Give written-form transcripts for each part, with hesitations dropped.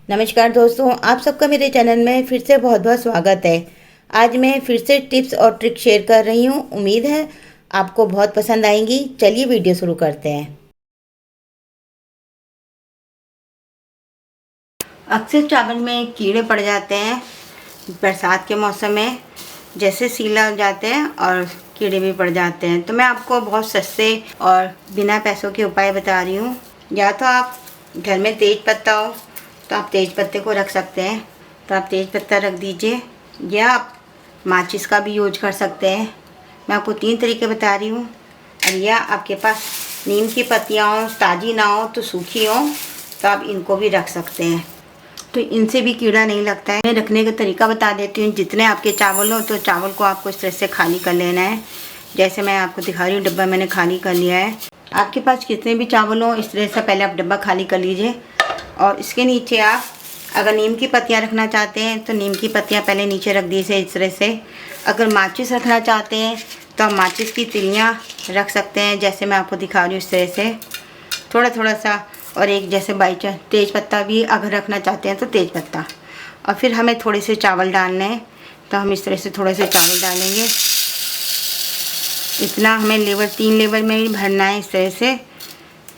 नमस्कार दोस्तों, आप सबका मेरे चैनल में फिर से बहुत बहुत स्वागत है। आज मैं फिर से टिप्स और ट्रिक शेयर कर रही हूँ। उम्मीद है आपको बहुत पसंद आएंगी। चलिए वीडियो शुरू करते हैं। अक्सर चावल में कीड़े पड़ जाते हैं बरसात के मौसम में, जैसे सीला हो जाते हैं और कीड़े भी पड़ जाते हैं। तो मैं आपको बहुत सस्ते और बिना पैसों के उपाय बता रही हूँ। या तो आप घर में तेज पत्ता हो तो आप तेज पत्ते को रख सकते हैं, तो आप तेज पत्ता रख दीजिए, या आप माचिस का भी यूज कर सकते हैं। मैं आपको 3 तरीके बता रही हूँ। और या आपके पास नीम की पत्तियाँ हो, ताज़ी ना हो तो सूखी हो, तो आप इनको भी रख सकते हैं, तो इनसे भी कीड़ा नहीं लगता है। मैं रखने का तरीका बता देती हूँ। जितने आपके चावल हो तो चावल को आपको इस तरह से खाली कर लेना है, जैसे मैं आपको दिखा रही हूँ। डब्बा मैंने खाली कर लिया है। आपके पास कितने भी चावल हो इस तरह से पहले आप डब्बा खाली कर लीजिए। और इसके नीचे आप अगर नीम की पत्तियाँ रखना चाहते हैं तो नीम की पत्तियाँ पहले नीचे रख दीजिए इस तरह से। अगर माचिस रखना चाहते हैं तो आप माचिस की तिलियाँ रख सकते हैं, जैसे मैं आपको दिखा रही हूँ इस तरह से, थोड़ा थोड़ा सा। और एक जैसे बाई चांस तेज पत्ता भी अगर रखना चाहते हैं तो तेज पत्ता। और फिर हमें थोड़े से चावल डालने हैं, तो हम इस तरह से थोड़े से चावल डालेंगे। इतना हमें लेवर 3 लेवर में भी भरना है इस तरह से।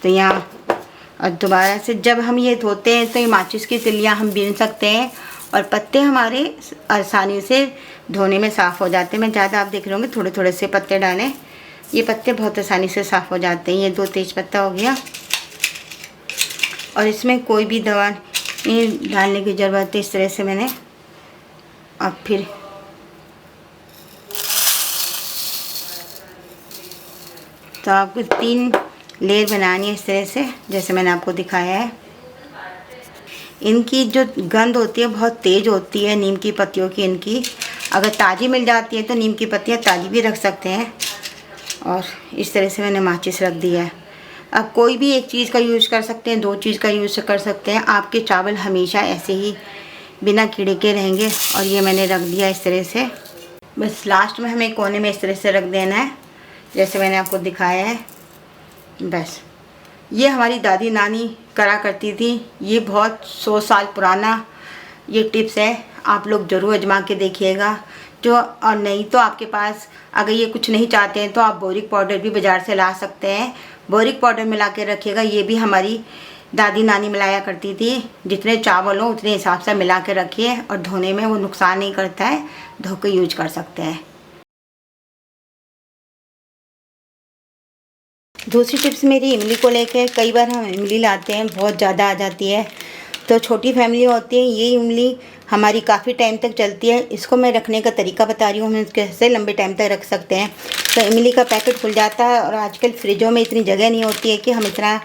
तो यहाँ और दोबारा से जब हम ये धोते हैं तो ये माचिस की तिलियाँ हम बीन सकते हैं और पत्ते हमारे आसानी से धोने में साफ़ हो जाते हैं। मैं ज़्यादा आप देख रहे होंगे थोड़े थोड़े से पत्ते डालें, ये पत्ते बहुत आसानी से साफ़ हो जाते हैं। ये 2 तेज पत्ता हो गया। और इसमें कोई भी दवा नहीं डालने की ज़रूरत है। इस तरह से मैंने अब फिर तो आपको 3 लेयर बनानी है इस तरह से, जैसे मैंने आपको दिखाया है। इनकी जो गंध होती है बहुत तेज़ होती है नीम की पत्तियों की। इनकी अगर ताज़ी मिल जाती है तो नीम की पत्तियाँ ताज़ी भी रख सकते हैं। और इस तरह से मैंने माचिस रख दिया है। अब कोई भी एक चीज़ का यूज़ कर सकते हैं, 2 चीज़ का यूज़ कर सकते हैं। आपके चावल हमेशा ऐसे ही बिना कीड़े के रहेंगे। और ये मैंने रख दिया इस तरह से। बस लास्ट में हमें कोने में इस तरह से रख देना है, जैसे मैंने आपको दिखाया है। बस ये हमारी दादी नानी करा करती थी। ये बहुत 100 साल पुराना ये टिप्स है। आप लोग ज़रूर आजमा के देखिएगा। जो और नहीं तो आपके पास अगर ये कुछ नहीं चाहते हैं तो आप बोरिक पाउडर भी बाज़ार से ला सकते हैं। बोरिक पाउडर मिला के रखिएगा। ये भी हमारी दादी नानी मिलाया करती थी। जितने चावल हो उतने हिसाब से मिला के रखिए, और धोने में वो नुकसान नहीं करता है, धो के यूज कर सकते हैं। दूसरी टिप्स मेरी इमली को लेकर। कई बार हम इमली लाते हैं, बहुत ज़्यादा आ जाती है, तो छोटी फैमिली होती है। ये इमली हमारी काफ़ी टाइम तक चलती है। इसको मैं रखने का तरीका बता रही हूँ, हम कैसे लंबे टाइम तक रख सकते हैं। तो इमली का पैकेट खुल जाता है, और आजकल फ्रिजों में इतनी जगह नहीं होती है कि हम इतना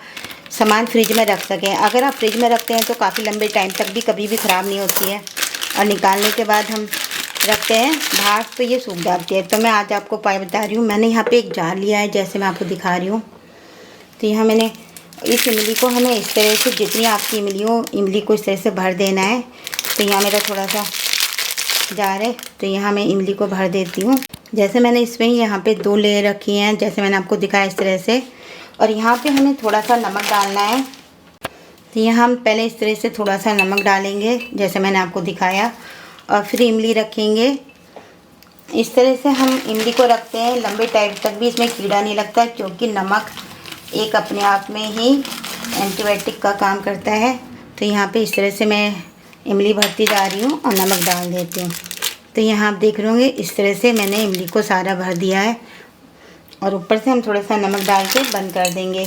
सामान फ्रिज में रख सकें। अगर आप फ्रिज में रखते हैं तो काफ़ी लंबे टाइम तक भी कभी भी ख़राब नहीं होती है। और निकालने के बाद हम रखते हैं बाहर तो ये सूख जाती है। तो मैं आज आपको उपाय बता रही हूँ। मैंने यहाँ पे एक जार लिया है, जैसे मैं आपको दिखा रही हूँ। तो यहाँ मैंने इस इमली को हमें इस तरह से, जितनी आपकी इमली हो इमली को इस तरह से भर देना है। तो यहाँ मेरा थोड़ा सा जार है, तो यहाँ मैं इमली को भर देती हूँ। जैसे मैंने इसमें यहाँ पे 2 लेयर रखी हैं, जैसे मैंने आपको दिखाया इस तरह से। और यहाँ पे हमें थोड़ा सा नमक डालना है। तो यहाँ हम पहले इस तरह से थोड़ा सा नमक डालेंगे, जैसे मैंने आपको दिखाया। और फिर इमली रखेंगे। इस तरह से हम इमली को रखते हैं। लंबे टाइम तक भी इसमें कीड़ा नहीं लगता, क्योंकि नमक एक अपने आप में ही एंटीबायोटिक का काम करता है। तो यहाँ पे इस तरह से मैं इमली भरती जा रही हूँ और नमक डाल देती हूँ। तो यहाँ आप देख रहे होंगे इस तरह से मैंने इमली को सारा भर दिया है, और ऊपर से हम थोड़ा सा नमक डाल के बंद कर देंगे।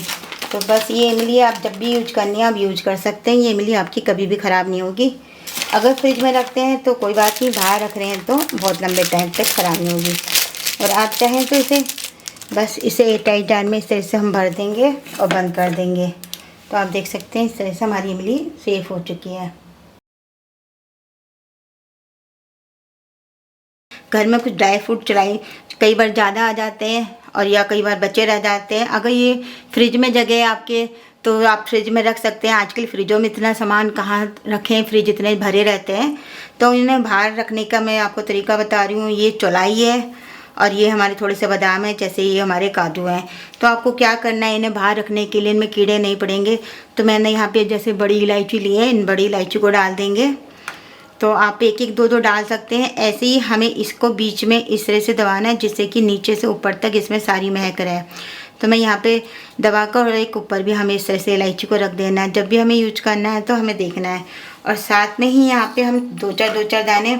तो बस ये इमली आप जब भी यूज करनी है आप यूज कर सकते हैं। ये इमली आपकी कभी भी ख़राब नहीं होगी। अगर फ्रिज में रखते हैं तो कोई बात नहीं, बाहर रख रहे हैं तो बहुत लंबे टाइम तक ख़राब नहीं होगी। और आप चाहें तो इसे एयरटाइट जार में इस तरह से हम भर देंगे और बंद कर देंगे। तो आप देख सकते हैं इस तरह से हमारी इमली सेफ़ हो चुकी है। घर में कुछ ड्राई फ्रूट कई बार ज़्यादा आ जाते हैं, और या कई बार बचे रह जाते हैं। अगर ये फ्रिज में जगह है आपके तो आप फ्रिज में रख सकते हैं। आजकल फ्रिजों में इतना सामान कहाँ रखें, फ्रिज इतने भरे रहते हैं। तो इन्हें बाहर रखने का मैं आपको तरीका बता रही हूँ। ये चौलाई है, और ये हमारे थोड़े से बादाम हैं, जैसे ये हमारे काजू हैं। तो आपको क्या करना है, इन्हें बाहर रखने के लिए इनमें कीड़े नहीं पड़ेंगे। तो मैंने यहाँ पे जैसे बड़ी इलायची ली है, इन बड़ी इलायची को डाल देंगे। तो आप एक एक दो दो डाल सकते हैं। ऐसे ही हमें इसको बीच में इस तरह से दबाना है जिससे कि नीचे से ऊपर तक इसमें सारी महक रहे। तो मैं यहाँ पे दबाकर और एक ऊपर भी हमें इस तरह से इलायची को रख देना है। जब भी हमें यूज करना है तो हमें देखना है। और साथ में ही यहाँ पे हम दो चार दाने,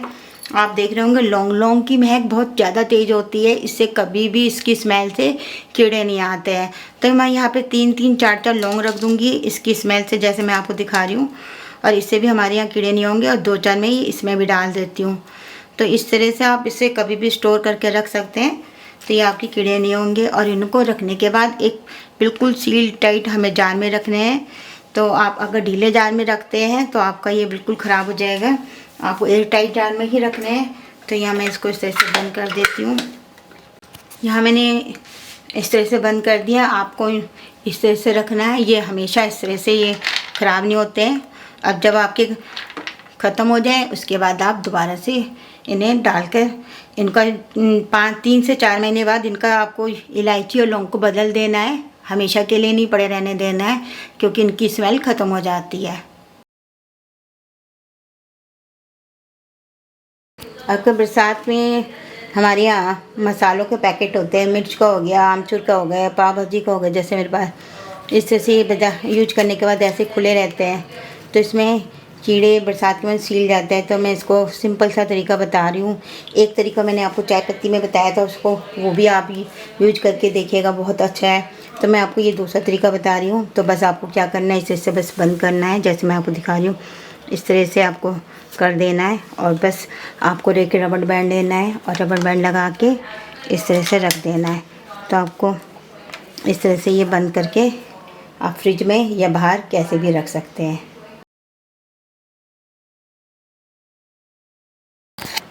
आप देख रहे होंगे, लौंग। लौंग की महक बहुत ज़्यादा तेज़ होती है, इससे कभी भी इसकी स्मेल से कीड़े नहीं आते हैं। तो मैं यहाँ पे 3-3 4-4 लौंग रख दूँगी इसकी स्मेल से, जैसे मैं आपको दिखा रही हूँ। और इससे भी हमारे यहाँ कीड़े नहीं होंगे। और 2-4 में ही इसमें भी डाल देती हूँ। तो इस तरह से आप इसे कभी भी स्टोर करके रख सकते हैं, तो ये आपके कीड़े नहीं होंगे। और इनको रखने के बाद एक बिल्कुल सील टाइट हमें जार में रखने हैं। तो आप अगर ढीले जार में रखते हैं तो आपका ये बिल्कुल ख़राब हो जाएगा। आपको एयर टाइट जार में ही रखने हैं। तो यहाँ मैं इसको इस तरह से बंद कर देती हूँ। यहाँ मैंने इस तरह से बंद कर दिया। आपको इस तरह से रखना है, ये हमेशा इस तरह से ये ख़राब नहीं होते हैं। अब जब आपके ख़त्म हो जाए उसके बाद आप दोबारा से इन्हें डालकर इनका 3 से 4 महीने बाद इनका आपको इलायची और लौंग को बदल देना है। हमेशा के लिए नहीं पड़े रहने देना है, क्योंकि इनकी स्मेल ख़त्म हो जाती है। अब बरसात में हमारे यहाँ मसालों के पैकेट होते हैं, मिर्च का हो गया, आमचूर का हो गया, पाव भाजी का हो गया, जैसे मेरे पास। इस तरह से यूज करने के बाद ऐसे खुले रहते हैं, तो इसमें कीड़े बरसात के में सील जाते हैं। तो मैं इसको सिंपल सा तरीका बता रही हूँ। एक तरीका मैंने आपको चाय पत्ती में बताया था, उसको वो भी आप यूज करके देखिएगा, बहुत अच्छा है। तो मैं आपको ये दूसरा तरीका बता रही हूँ। तो बस आपको क्या करना है, इसे बस बंद करना है, जैसे मैं आपको दिखा रही हूँ। इस तरह से आपको कर देना है और बस आपको रबड़ बैंड लेना है और रबड़ बैंड लगा के इस तरह से रख देना है। तो आपको इस तरह से ये बंद करके आप फ्रिज में या बाहर कैसे भी रख सकते हैं।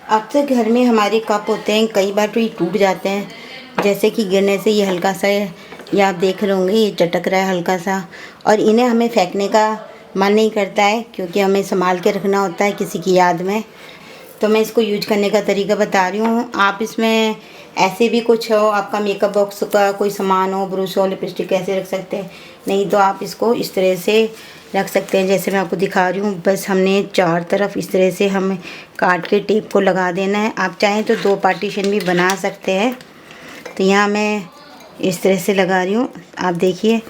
अब तो घर में हमारे कप होते हैं, कई बार तो ये टूट जाते हैं, जैसे कि गिरने से ये हल्का सा, ये आप देख रहे होंगे, ये चटक रहा है हल्का सा। और इन्हें हमें फेंकने का मन नहीं करता है, क्योंकि हमें संभाल के रखना होता है किसी की याद में। तो मैं इसको यूज करने का तरीका बता रही हूँ। आप इसमें ऐसे भी कुछ हो, आपका मेकअप बॉक्स का कोई सामान हो, ब्रश हो, लिपस्टिक ऐसे रख सकते हैं। नहीं तो आप इसको इस तरह से रख सकते हैं, जैसे मैं आपको दिखा रही हूँ। बस हमने 4 तरफ इस तरह से हमें काट के टेप को लगा देना है। आप चाहें तो 2 पार्टीशन भी बना सकते हैं। तो यहाँ मैं इस तरह से लगा रही हूँ, आप देखिए।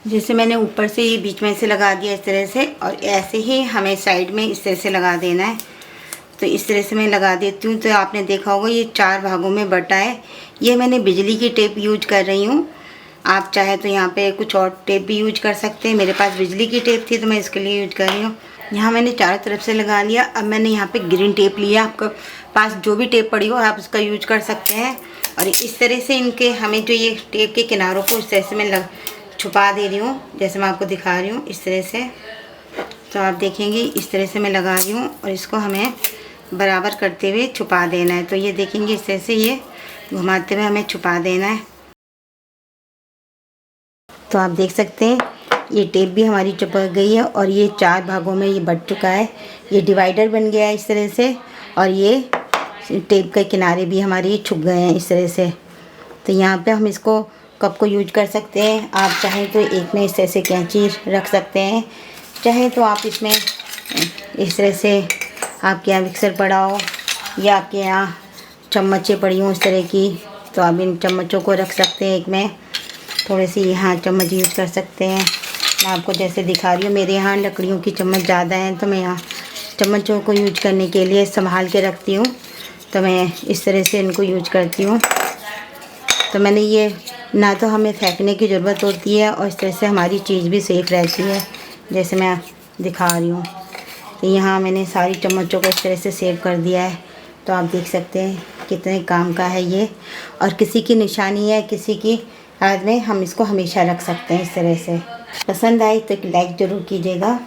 जैसे मैंने ऊपर से ये बीच में से लगा दिया इस तरह से, और ऐसे ही हमें साइड में इस तरह से लगा देना है। तो इस तरह से मैं लगा देती हूँ। तो आपने देखा होगा ये 4 भागों में बटा है। ये मैंने बिजली की टेप यूज कर रही हूँ। आप चाहे तो यहाँ पे कुछ और टेप भी यूज कर सकते हैं। मेरे पास बिजली की टेप थी तो मैं इसके लिए यूज कर रही हूँ। यहाँ मैंने चारों तरफ से लगा लिया। अब मैंने यहाँ पे ग्रीन टेप लिया। आपके पास जो भी टेप पड़ी हो आप उसका यूज कर सकते हैं। और इस तरह से इनके हमें जो ये टेप के किनारों को इस तरह से मैं छुपा दे रही हूँ, जैसे मैं आपको दिखा रही हूँ इस तरह से। तो आप देखेंगे इस तरह से मैं लगा रही हूँ और इसको हमें बराबर करते हुए छुपा देना है। तो ये देखेंगे इस तरह से ये घुमाते हुए हमें छुपा देना है। तो आप देख सकते हैं ये टेप भी हमारी चिपक गई है और ये 4 भागों में ये बट चुका है। ये डिवाइडर बन गया है इस तरह से, और ये टेप के किनारे भी हमारे छुप गए हैं इस तरह से। तो यहाँ पे हम इसको कप को यूज कर सकते हैं। आप चाहें तो एक में इस तरह से कैंची रख सकते हैं, चाहें तो आप इसमें इस तरह से, आपके यहाँ मिक्सर पड़ा हो या आपके यहाँ चम्मचें पड़ी हों इस तरह की, तो आप इन चम्मचों को रख सकते हैं। एक में थोड़े से यहाँ चम्मच यूज कर सकते हैं। मैं आपको जैसे दिखा रही हूँ, मेरे यहाँ लकड़ियों की चम्मच ज़्यादा हैं, तो मैं यहाँ चम्मचों को यूज करने के लिए संभाल के रखती हूँ। तो मैं इस तरह से इनको यूज करती हूँ। तो मैंने ये, ना तो हमें फेंकने की ज़रूरत होती है और इस तरह से हमारी चीज़ भी सेफ़ रहती है, जैसे मैं दिखा रही हूँ। तो यहाँ मैंने सारी चम्मचों को इस तरह से सेव कर दिया है। तो आप देख सकते हैं कितने काम का है ये, और किसी की निशानी है, किसी की याद में हम इसको हमेशा रख सकते हैं इस तरह से। पसंद आई तो एक लाइक ज़रूर कीजिएगा।